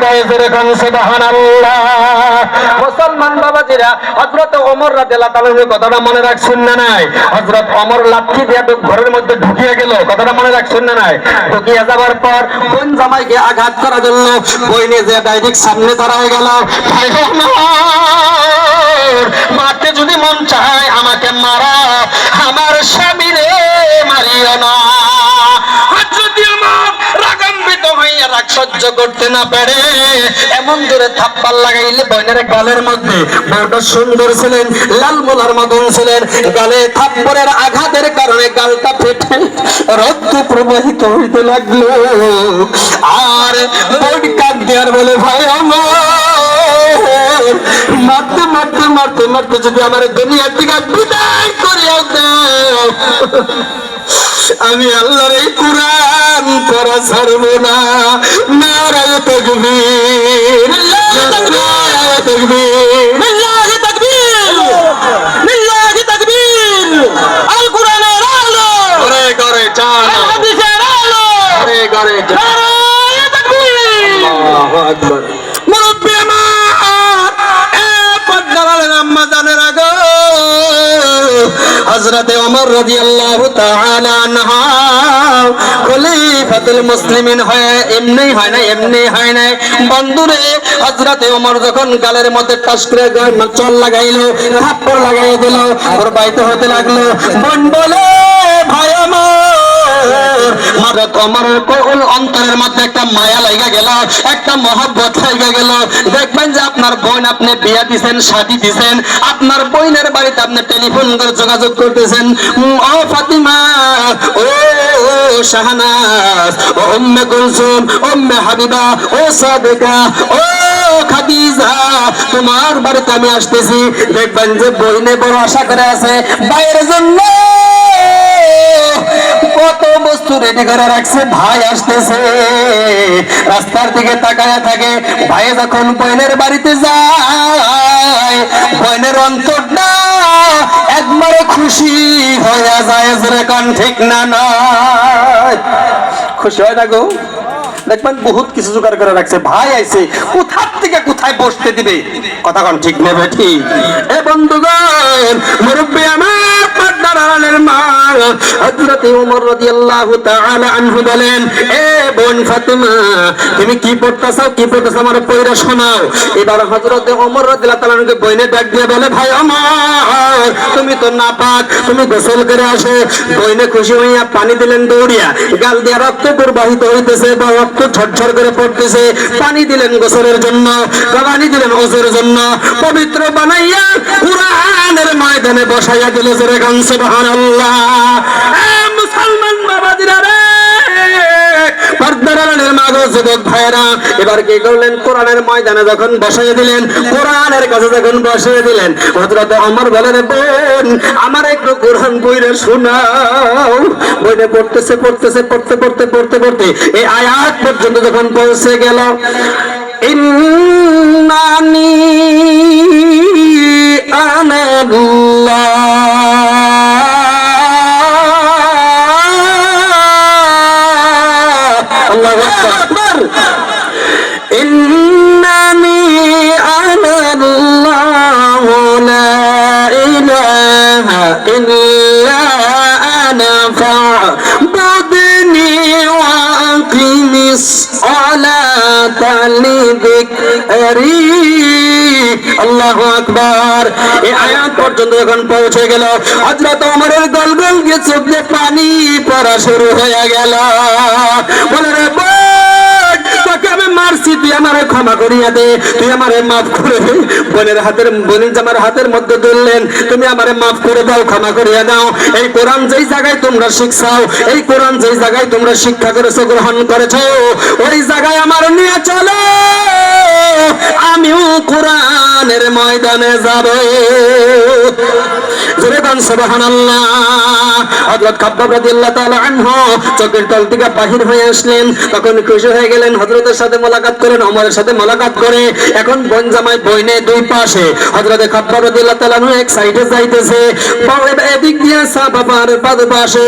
যায় যেরকম সুবহানাল্লাহ। মুসলমান বাবাজিরা, হযরত ওমর রাদিয়াল্লাহু তাআলার কথাটা মনে রাখছেন না নাই? হযরত ওমর লাঠি দিয়ে ঘরের মধ্যে ঢুকিয়ে গেল, কথাটা মনে রাখছেন না নাই? ঢুকিয়ে যাবার পর বোন জামাইকে আঘাত করার জন্য বইনে যে ডাইরেক্ট সামনে দাঁড়ায় গেল। ভাই মারতে যদি মন চায় আমাকে মারা, আমার স্বামীরে মারিও না। হযরত ওমর রাগান্বিত হইয়া রাগ সহ্য করতে না পারে এমন জোরে থাপ্পড় লাগাইলে বইনের গালের মধ্যে। বউটা সুন্দর ছিলেন, লাল মোলার মতন ছিলেন। গালে থাপ্পড়ের আঘাতের কারণে গালটা ফেটে রক্ত প্রবাহিত হইতে লাগলো। আর বই কাঁদ দেওয়ার বলে, ভাই আমার মারতে মারতে মারতে মারতে যদি আমার দুনিয়ার থেকে বিদায় করিয়া দাও, আমি আল্লাহর এই কুরআন পড়া ছাড়বো না। নারায়ে তাকবীর, নারায়ে তাকবীর, নারায়ে তাকবীর, নারায়ে তাকবীর। আল কুরআনের আলো ঘরে ঘরে চান, আল হাদিসের আলো ঘরে ঘরে চান। নারায়ে তাকবীর, আল্লাহু আকবার। মুরব্বি আমার, এ পদ্মার আম্মা জানের আগো, হযরত ওমর রাদিয়াল্লাহু তাআলা আনহু খলিফাতুল মুসলিমিন হয় এমনি হয় না, এমনি হয় না বন্ধুরে। হযরত ওমর যখন গালের মধ্যে টাস করে চল লাগাইলো, থাপ্পড় লাগাইয়া দিল, ওর বাইতে হতে লাগলো। বোন বলে, ভাই আমার, হযরত ওমরের কোল অন্তরের মধ্যে একটা মায়া লাগা গেল, একটা মহব্বত লাগা গেল। দেখবেন যে আপনার বোন আপনি বিয়া দিবেন, শাদী দিবেন, আপনার বোনের বাড়িতে আপনি টেলিফোন করে যোগাযোগ করতেছেন, ও ফাতিমা, ও শাহনাজ, ও উম্মে কুলসুম, উম্মে হাবিবা, ও সাদিকা, ও খাদিজা, তোমার বাড়িতে আমি আসতেছি। দেখবেন যে বোনে বড় আশা করে আছে ভাইয়ের জন্য, কত বস্তু রেডি করে রাখছে, ভাই আসতেছে। রাস্তার দিকে তাকায়া থাকে। ভাই যখন বোনের বাড়িতে যায়, বোনের অন্তরটা একবারে খুশি হয়ে যায়। যেরকম ঠিক না নয়? খুশি হয় না গো? দেখবেন বহুত কিছু জোগাড় করে রাখছে, ভাই আইছে, কোথার থেকে কোথায় বসতে দিবে। কথা কোন ঠিক নেবে? ঠিক। এ বন্ধুগণ, মুরব্বি আমার, পর্দার আড়ালের মা হযরত ওমর রাদিয়াল্লাহু তাআলা আনহু বলেন, এ বোন ফাতিমা, তুমি কি পড়তাছো, কি পড়তাছো আমার পয়রা শোনাও। এবার হযরত ওমর রাদিয়াল্লাহু তাআলা আনহুকে বইনে ডাক দিয়ে বলে, ভাই ওমর, তুমি তো নাপাক, তুমি গোসল করে আসো। বইনে খুশি হইয়া পানি দিলেন দৌড়িয়া, গাল দিয়ে রক্ত প্রবাহিত হইতেছে, রক্ত ঝরঝর করে পড়তেছে। পানি দিলেন গোসলের জন্য, পানি দিলেন ওযুর জন্য, পবিত্র বানাইয়া কুরআনের ময়দানে বসাইয়া দিল। যেরকম সুবহানাল্লাহ। মুসলমান বাবাজিরা রে, পর্দার আড়ালের মা গো, যুবক ভাইরা, এবার কি করলেন? কোরআনের ময়দানে যখন বসাইয়া দিলেন, কোরআনের কাছে যখন বসাইয়া দিলেন, হযরত ওমর বলেন, বোন আমার একটু কোরআন পড়ে শোনাও। বইনে পড়তেছে পড়তেছে পড়তে পড়তে পড়তে পড়তে এই আয়াত পর্যন্ত যখন পৌঁছে গেল, ইন্নানি আনাল্লাহ, আল্লাহু আকবার, ইন্নানি আনাল্লাহু লা ইলাহা ইল্লা আনা ফা'বুদনি ওয়া আকিমিস সালাতা লিযিকরি। আল্লাহু আকবার। এই আয়াত পর্যন্ত যখন পৌঁছে গেল, হযরত ওমরের গলগল দিয়ে চোখ দিয়ে পানি পড়া শুরু হয়ে গেল। বলে, রে বোন, তোকে আমি মারছি, তুই আমারে ক্ষমা করিয়া দে, তুই আমারে মাফ করে দে। বোনের জামার হাতের মধ্যে ধরলেন, তুমি আমারে মাফ করে দাও, ক্ষমা করিয়া দাও। এই কোরআন যেই জায়গায় তোমরা শিখছাও, এই কোরআন যেই জায়গায় তোমরা শিক্ষা করেছো, গ্রহণ করেছো, ওই জায়গায় আমার নিয়ে চলো, আমিও কোরআনের ময়দানে যাব। জোরে বলেন সুবহানাল্লাহ। হযরত খাব্বাব রাদিয়াল্লাহু তাআলা আনহু চোখের তল থেকে বাহির হয়ে আসলেন, তখন খুশি হয়ে গেলেন, হযরতের সাথে মোলাকাত করেন, ওমরের সাথে মোলাকাত করে। এখন বোন জামাই বইনে দুই পাশে, হযরত খাব্বাব রাদিয়াল্লাহু তাআলা এক সাইডে যাইতেছে, এদিক দিয়ে সাহাবার পাশে